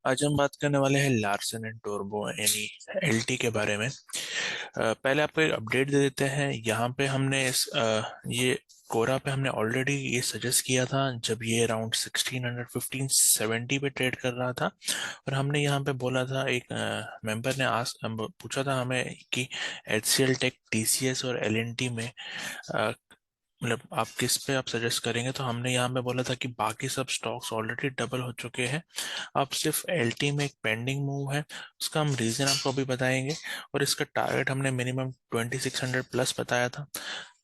आज हम बात करने वाले हैं लार्सन एंड टोब्रो यानी एलटी के बारे में। पहले आपको एक अपडेट दे देते हैं। यहाँ पे हमने ये कोरा पे हमने ऑलरेडी ये सजेस्ट किया था जब ये अराउंड 1600 1570 पे ट्रेड कर रहा था। और हमने यहाँ पे बोला था, एक मेंबर ने पूछा था हमें कि एचसीएल टेक, टीसीएस और एलएनटी में मतलब आप किस पे आप सजेस्ट करेंगे। तो हमने यहाँ पे बोला था कि बाकी सब स्टॉक्स ऑलरेडी डबल हो चुके हैं, अब सिर्फ एलटी में एक पेंडिंग मूव है। उसका हम रीजन आपको अभी बताएंगे। और इसका टारगेट हमने मिनिमम 2600 प्लस बताया था।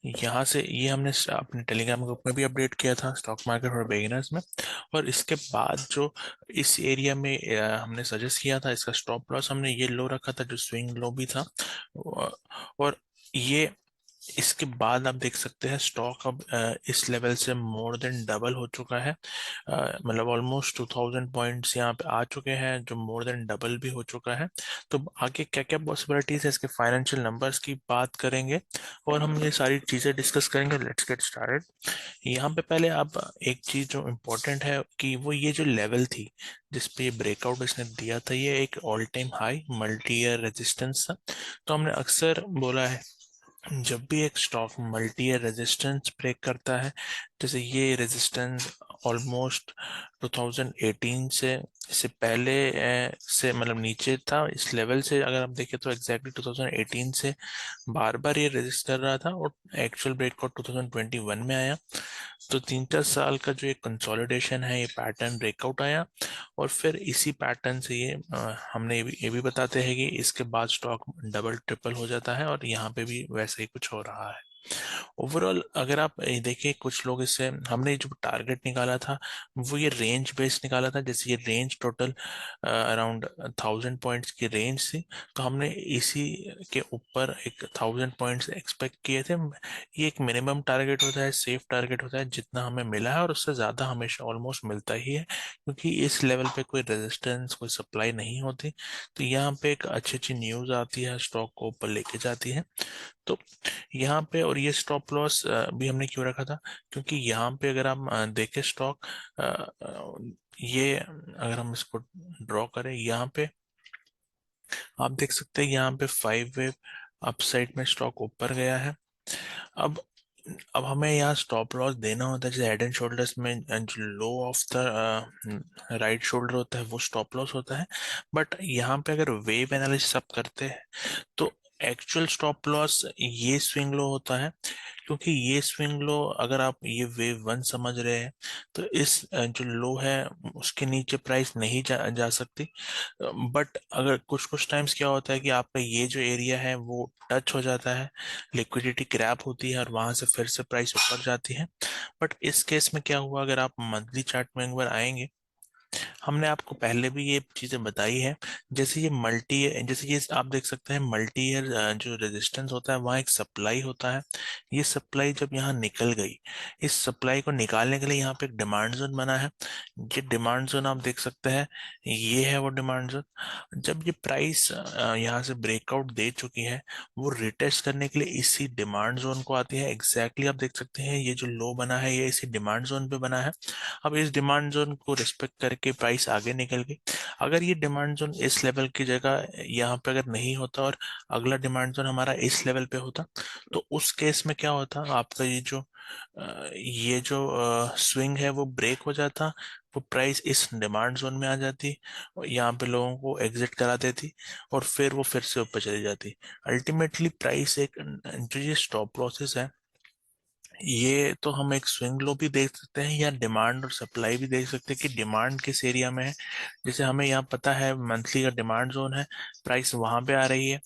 यहाँ से ये हमने अपने टेलीग्राम ग्रुप में भी अपडेट किया था, स्टॉक मार्केट और बिगिनर्स में। और इसके बाद जो इस एरिया में हमने सजेस्ट किया था, इसका स्टॉप लॉस हमने ये लो रखा था जो स्विंग लो भी था। और ये इसके बाद आप देख सकते हैं स्टॉक अब इस लेवल से मोर देन डबल हो चुका है। मतलब ऑलमोस्ट 2000 पॉइंट्स यहाँ पे आ चुके हैं, जो मोर देन डबल भी हो चुका है। तो आगे क्या क्या पॉसिबिलिटीज है, इसके फाइनेंशियल नंबर्स की बात करेंगे और हम ये सारी चीजें डिस्कस करेंगे। Let's get started. यहाँ पे पहले आप एक चीज जो इम्पोर्टेंट है कि वो ये जो लेवल थी जिसपे ये ब्रेकआउट इसने दिया था, ये एक all time high multi year resistance था। तो हमने अक्सर बोला है, जब भी एक stock multi year resistance break करता है, जैसे ये रेजिस्टेंस ऑलमोस्ट 2018 से इससे पहले से मतलब नीचे था इस लेवल से, अगर आप देखें तो एग्जैक्टली 2018 से बार बार ये रेजिस्ट कर रहा था और एक्चुअल ब्रेकआउट 2021 में आया। तो 3 4 साल का जो ये कंसोलिडेशन है, ये पैटर्न ब्रेकआउट आया। और फिर इसी पैटर्न से ये हमने ये भी बताते हैं कि इसके बाद स्टॉक डबल ट्रिपल हो जाता है, और यहाँ पे भी वैसे ही कुछ हो रहा है। ओवरऑल अगर आप ये देखिए, कुछ लोग इससे हमने जो टारगेट निकाला था वो ये रेंज बेस्ड निकाला था। जैसे ये रेंज टोटल अराउंड 1000 पॉइंट्स की रेंज थी, तो हमने इसी के ऊपर एक 1000 पॉइंट्स एक्सपेक्ट किए थे। ये एक मिनिमम टारगेट होता है, सेफ टारगेट होता है, जितना हमें मिला है और उससे ज़्यादा हमेशा ऑलमोस्ट मिलता ही है, क्योंकि इस लेवल पे कोई रेजिस्टेंस, कोई सप्लाई नहीं होती। तो यहाँ पे एक अच्छी अच्छी न्यूज़ आती है, स्टॉक को ऊपर लेके जाती है। तो यहाँ पे, और ये स्टॉप लॉस भी हमने क्यों रखा था, क्योंकि यहाँ पे अगर हम देखें स्टॉक, ये अगर हम इसको ड्रॉ करें यहाँ पे, आप देख सकते हैं यहाँ पे 5 वेव अपसाइड में स्टॉक ऊपर गया है। अब अब हमें यहाँ स्टॉप लॉस देना होता है, जैसे हेड एंड शोल्डर्स में जो लो ऑफ द राइट शोल्डर होता है वो स्टॉप लॉस होता है। बट यहाँ पे अगर वेव एनालिसिस आप करते हैं तो एक्चुअल स्टॉप लॉस ये स्विंग लो होता है, क्योंकि ये स्विंग लो अगर आप ये वेव वन समझ रहे हैं तो इस जो लो है उसके नीचे प्राइस नहीं जा सकती। बट अगर कुछ कुछ टाइम्स क्या होता है कि आपका ये जो एरिया है वो टच हो जाता है, लिक्विडिटी क्रैप होती है और वहां से फिर से प्राइस ऊपर जाती है। बट इस केस में क्या हुआ, अगर आप मंथली चार्ट में एक बार आएंगे, हमने आपको पहले भी ये चीजें बताई है। जैसे ये आप देख सकते हैं मल्टी ईयर जो रेजिस्टेंस होता है वहाँ एक सप्लाई होता है। ये सप्लाई जब यहाँ निकल गई, इस सप्लाई को निकालने के लिए यहाँ पे एक डिमांड जोन बना है। ये डिमांड जोन आप देख सकते हैं, ये है वो डिमांड जोन। जब ये प्राइस यहाँ से ब्रेकआउट दे चुकी है, वो रिटेस्ट करने के लिए इसी डिमांड जोन को आती है। एग्जैक्टली आप देख सकते हैं ये जो लो बना है ये इसी डिमांड जोन पे बना है। अब इस डिमांड जोन को रिस्पेक्ट करके प्राइस आगे निकल गई। अगर ये डिमांड जोन इस लेवल की जगह यहाँ पे अगर नहीं होता और अगला डिमांड जोन हमारा इस लेवल पे होता, तो उस केस में क्या होता, आपका ये जो स्विंग है वो ब्रेक हो जाता, वो प्राइस इस डिमांड जोन में आ जाती और यहाँ पे लोगों को एग्जिट करा देती, और फिर वो फिर से ऊपर चली जाती। अल्टीमेटली प्राइस एक जो ये स्टॉप लॉसेस है, ये तो हम एक स्विंग लो भी देख सकते हैं या डिमांड और सप्लाई भी देख सकते हैं कि डिमांड किस एरिया में है। जैसे हमें यहाँ पता है मंथली का डिमांड जोन है, प्राइस वहां पे आ रही है।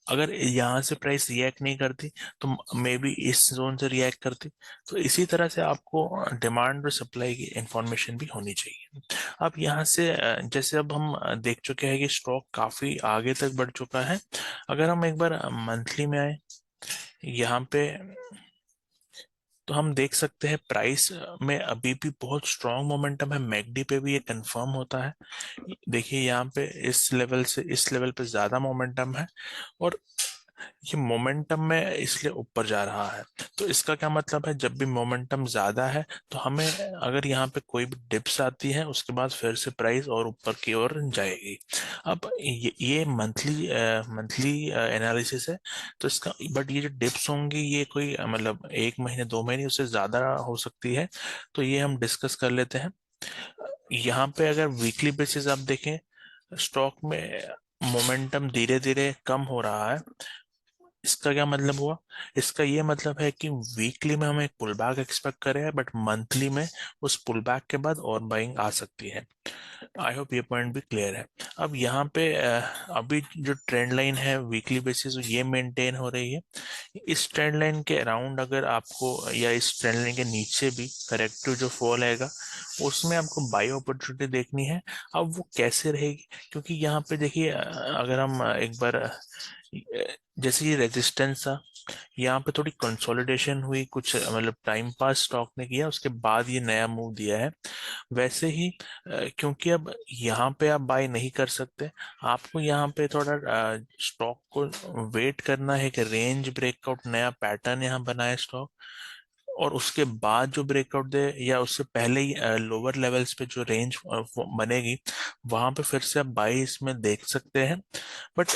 अगर यहाँ से प्राइस रिएक्ट नहीं करती तो मे बी इस जोन से रिएक्ट करती। तो इसी तरह से आपको डिमांड और सप्लाई की इंफॉर्मेशन भी होनी चाहिए। अब यहाँ से जैसे अब हम देख चुके हैं कि स्टॉक काफी आगे तक बढ़ चुका है। अगर हम एक बार मंथली में आए यहाँ पे, तो हम देख सकते हैं प्राइस में अभी भी बहुत स्ट्रांग मोमेंटम है। मैकडी पे भी ये कंफर्म होता है। देखिए यहाँ पे इस लेवल से इस लेवल पे ज्यादा मोमेंटम है। और ये मोमेंटम में इसलिए ऊपर जा रहा है। तो इसका क्या मतलब है, जब भी मोमेंटम ज्यादा है तो हमें, अगर यहाँ पे कोई भी डिप्स आती है उसके बाद फिर से प्राइस और ऊपर की ओर जाएगी। अब ये मंथली एनालिसिस है। तो इसका, बट ये जो डिप्स होंगी ये कोई मतलब 1 महीने 2 महीने उससे ज्यादा हो सकती है। तो ये हम डिस्कस कर लेते हैं। यहाँ पे अगर वीकली बेसिस आप देखें, स्टॉक में मोमेंटम धीरे धीरे कम हो रहा है। इसका क्या मतलब हुआ, इसका ये मतलब है कि वीकली में हम एक पुल बैक एक्सपेक्ट कर रहे हैं, बट मंथली में उस पुल बैक के बाद और बाइंग आ सकती है। आई होप ये पॉइंट भी क्लियर है। अब यहाँ पे अभी जो ट्रेंड लाइन है वीकली बेसिस ये मेंटेन हो रही है। इस ट्रेंड लाइन के अराउंड अगर आपको, या इस ट्रेंड लाइन के नीचे भी करेक्टिव जो फॉल आएगा उसमें आपको बाई अपॉर्चुनिटी देखनी है। अब वो कैसे रहेगी, क्योंकि यहाँ पे देखिए अगर हम एक बार जैसे ये रेजिस्टेंस था, यहाँ पे थोड़ी कंसोलिडेशन हुई, कुछ मतलब टाइम पास स्टॉक ने किया, उसके बाद ये नया मूव दिया है। वैसे ही क्योंकि अब यहाँ पे आप बाय नहीं कर सकते, आपको यहाँ पे थोड़ा स्टॉक को वेट करना है कि रेंज ब्रेकआउट नया पैटर्न यहाँ बनाए स्टॉक, और उसके बाद जो ब्रेकआउट दे, या उससे पहले ही लोअर लेवल्स पे जो रेंज बनेगी वहां पे फिर से आप बाई इसमें देख सकते हैं। बट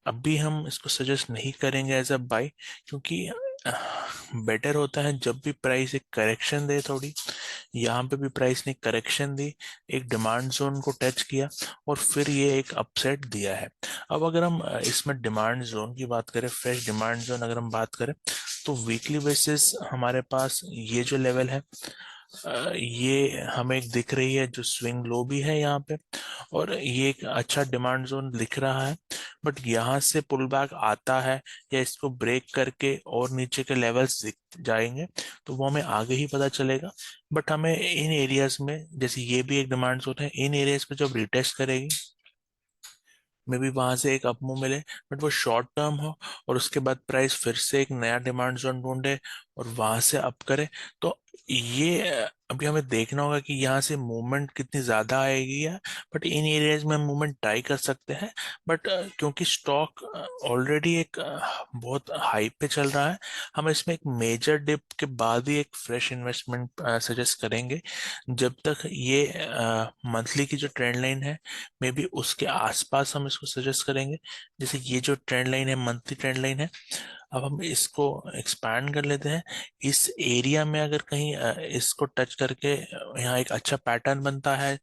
अभी हम इसको सजेस्ट नहीं करेंगे एज अ बाई, क्योंकि बेटर होता है जब भी प्राइस एक करेक्शन दे थोड़ी। यहाँ पे भी प्राइस ने करेक्शन दी, एक डिमांड जोन को टच किया, और फिर ये एक अपसेट दिया है। अब अगर हम इसमें डिमांड जोन की बात करें, फ्रेश डिमांड जोन अगर हम बात करें, तो वीकली बेसिस हमारे पास ये जो लेवल है, ये हमें एक दिख रही है जो स्विंग लो भी है यहाँ पे, और ये एक अच्छा डिमांड जोन दिख रहा है। बट यहाँ से पुल बैक आता है या इसको ब्रेक करके और नीचे के लेवल्स दिख जाएंगे तो वो हमें आगे ही पता चलेगा। बट हमें इन एरियाज में, जैसे ये भी एक डिमांड जोन है, इन एरियाज पे जब रिटेस्ट करेगी मे बी वहां से एक अपमूव मिले, बट वो शॉर्ट टर्म हो, और उसके बाद प्राइस फिर से एक नया डिमांड जोन ढूंढे और वहां से अप करे। तो ये अभी हमें देखना होगा कि यहाँ से मूवमेंट कितनी ज्यादा आएगी या, बट इन एरियाज में हम मूवमेंट ट्राई कर सकते हैं। बट क्योंकि स्टॉक ऑलरेडी एक बहुत हाई पे चल रहा है, हम इसमें एक मेजर डिप के बाद ही एक फ्रेश इन्वेस्टमेंट सजेस्ट करेंगे। जब तक ये मंथली की जो ट्रेंड लाइन है मे बी उसके आसपास हम इसको सजेस्ट करेंगे। जैसे ये जो ट्रेंड लाइन है, मंथली ट्रेंड लाइन है, अब हम इसको एक्सपैंड कर लेते हैं। इस एरिया में अगर कहीं इसको टच करके यहाँ एक अच्छा पैटर्न बनता है,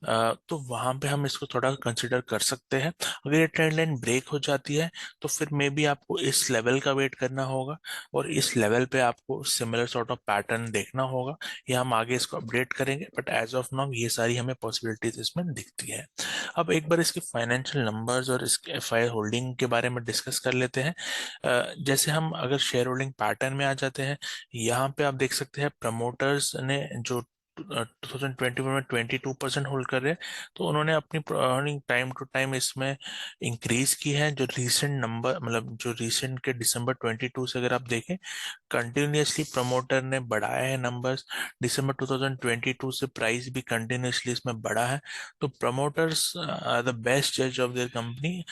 तो वहां पे हम इसको थोड़ा कंसिडर कर सकते हैं। अगर ये ट्रेंड लाइन ब्रेक हो जाती है तो फिर मे बी आपको इस लेवल का वेट करना होगा, और इस लेवल पे आपको सिमिलर सॉर्ट ऑफ पैटर्न देखना होगा, या हम आगे इसको अपडेट करेंगे। बट एज ऑफ नाउ ये सारी हमें पॉसिबिलिटीज इसमें दिखती है। अब एक बार इसके फाइनेंशियल नंबर्स और इसके एफआई होल्डिंग के बारे में डिस्कस कर लेते हैं। जैसे हम अगर शेयर होल्डिंग पैटर्न में आ जाते हैं, यहाँ पे आप देख सकते हैं प्रमोटर्स ने जो 2021 में 22% होल्ड कर रहे हैं, तो उन्होंने अपनी अर्निंग टाइम टू टाइम इसमें इंक्रीज की है। जो रीसेंट नंबर, मतलब जो रीसेंट के दिसंबर 22 से अगर आप देखें, कंटिन्यूअसली प्रमोटर ने बढ़ाया है नंबर्स। दिसंबर 2022 से प्राइस भी कंटिन्यूअसली इसमें बढ़ा है। तो प्रमोटर्स आर द बेस्ट जज of their company.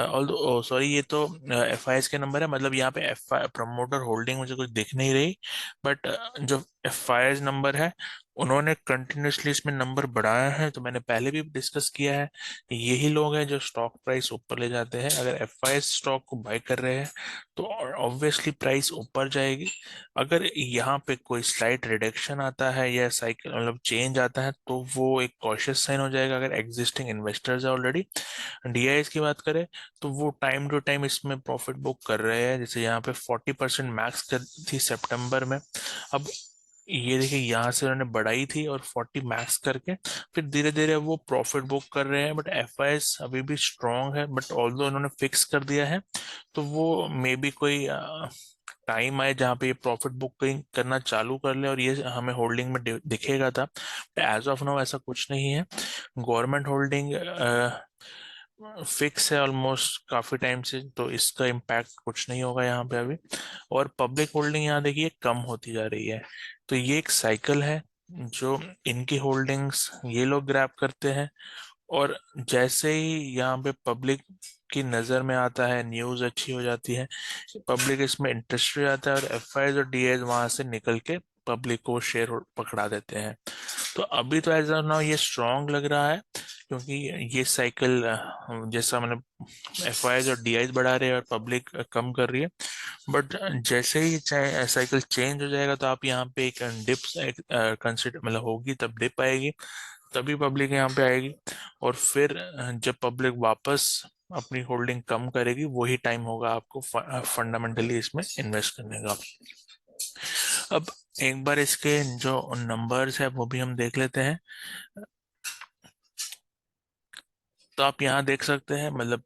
Although sorry, ये तो एफ आई एस के नंबर है, मतलब यहाँ पे एफ आई प्रमोटर होल्डिंग मुझे कुछ दिख नहीं रही। बट जो एफ आई एस नंबर है, उन्होंने कंटिन्यूअसली इसमें नंबर बढ़ाया है। तो मैंने पहले भी डिस्कस किया है कि यही लोग हैं जो स्टॉक प्राइस ऊपर ले जाते हैं। अगर एफ आई एस स्टॉक को बाय कर रहे हैं तो ऑब्वियसली प्राइस ऊपर जाएगी। अगर यहाँ पे कोई स्लाइट रिडक्शन आता है या साइकिल मतलब चेंज आता है तो वो एक कॉशियस साइन हो जाएगा। अगर एग्जिस्टिंग इन्वेस्टर्स है ऑलरेडी, डीआईएस की बात करें तो वो टाइम टू टाइम इसमें प्रॉफिट बुक कर रहे हैं। जैसे यहाँ पे 40% मैक्स कर थी सितंबर में। अब ये देखिए यहाँ से उन्होंने बढ़ाई थी और 40 मैक्स करके फिर धीरे धीरे वो प्रॉफिट बुक कर रहे हैं। बट एफआईएस अभी भी स्ट्रांग है, बट ऑल्दो उन्होंने फिक्स कर दिया है, तो वो मे बी कोई टाइम आए जहाँ पे ये प्रॉफिट बुकिंग करना चालू कर ले और ये हमें होल्डिंग में दिखेगा था। एज ऑफ नाउ ऐसा कुछ नहीं है। गवर्नमेंट होल्डिंग फिक्स है ऑलमोस्ट काफी टाइम से, तो इसका इम्पैक्ट कुछ नहीं होगा यहाँ पे अभी। और पब्लिक होल्डिंग यहाँ देखिए कम होती जा रही है। तो ये एक साइकिल है जो इनकी होल्डिंग्स ये लोग ग्रैब करते हैं, और जैसे ही यहाँ पे पब्लिक की नज़र में आता है, न्यूज़ अच्छी हो जाती है, पब्लिक इसमें इंटरेस्ट हो जाता है, और एफआईआर और डीआई वहां से निकल के पब्लिक को शेयर पकड़ा देते हैं। तो अभी तो एज ऑफ नाउ ये स्ट्रांग लग रहा है, क्योंकि ये साइकिल जैसा मैंने एफआईआर और डीआई बढ़ा रहे हैं और पब्लिक कम कर रही है, बट जैसे ही साइकिल चेंज हो जाएगा तो आप यहाँ पे एक डिप कंसिडर मतलब होगी, तब डिप आएगी, तभी पब्लिक यहाँ पे आएगी, और फिर जब पब्लिक वापस अपनी होल्डिंग कम करेगी वही टाइम होगा आपको फंडामेंटली इसमें इन्वेस्ट करने का। अब एक बार इसके जो नंबर्स है वो भी हम देख लेते हैं। तो आप यहाँ देख सकते हैं, मतलब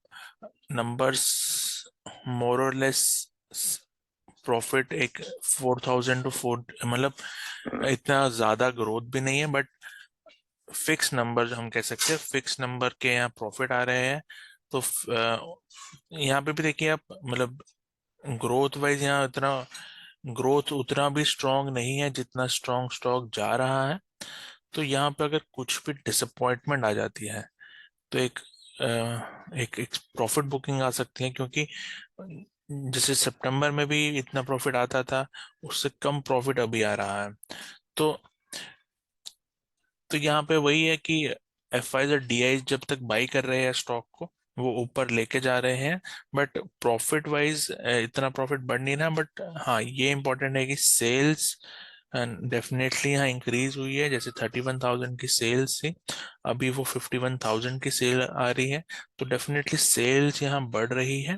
नंबर्स मोर और लेस, प्रॉफिट एक 4,000 टू 4, मतलब इतना ज्यादा ग्रोथ भी नहीं है, बट फिक्स नंबर जो हम कह सकते हैं, फिक्स नंबर के यहाँ प्रॉफिट आ रहे हैं। तो यहाँ पे भी देखिए आप, मतलब ग्रोथ वाइज यहाँ इतना ग्रोथ उतना भी स्ट्रांग नहीं है जितना स्ट्रांग स्टॉक जा रहा है। तो यहाँ पे अगर कुछ भी डिसअपॉइंटमेंट आ जाती है तो एक प्रॉफिट बुकिंग आ सकती है, क्योंकि जैसे सितंबर में भी इतना प्रॉफिट आता था, उससे कम प्रॉफिट अभी आ रहा है। तो यहाँ पे वही है कि एफ आई और डी आई जब तक बाई कर रहे हैं स्टॉक को, वो ऊपर लेके जा रहे हैं, बट प्रॉफिट वाइज इतना प्रॉफिट बढ़ नहीं रहा। बट हाँ, ये इंपॉर्टेंट है कि सेल्स डेफिनेटली यहाँ इंक्रीज हुई है, जैसे 31,000 की सेल्स थी, अभी वो 51,000 की सेल आ रही है। तो डेफिनेटली सेल्स यहाँ बढ़ रही है,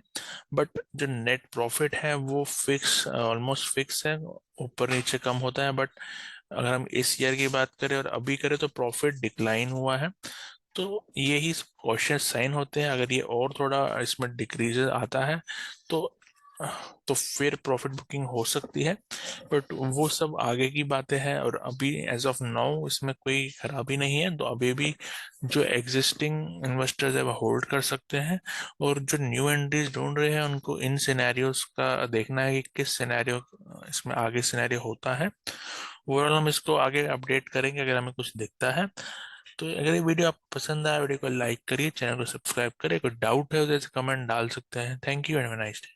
बट जो नेट प्रॉफिट है वो फिक्स, ऑलमोस्ट फिक्स है, ऊपर नीचे कम होता है। बट अगर हम इस ईयर की बात करें और अभी करें तो प्रॉफिट डिक्लाइन हुआ है। तो यही क्वेश्चन साइन होते हैं, अगर ये और थोड़ा इसमें डिक्रीज आता है तो फिर प्रॉफिट बुकिंग हो सकती है, बट वो सब आगे की बातें हैं। और अभी एज ऑफ नाउ इसमें कोई खराबी नहीं है, तो अभी भी जो एग्जिस्टिंग इन्वेस्टर्स है वो होल्ड कर सकते हैं, और जो न्यू एंट्रीज ढूंढ रहे हैं उनको इन सिनेरियोज का देखना है कि किस सिनेरियो इसमें आगे सिनेरियो होता है। ओवरऑल हम इसको आगे अपडेट करेंगे अगर हमें कुछ दिखता है। तो अगर ये वीडियो आपको पसंद आया, वीडियो को लाइक करिए, चैनल को सब्सक्राइब करिए, कोई डाउट है तो जैसे कमेंट डाल सकते हैं। Thank you and have a nice day.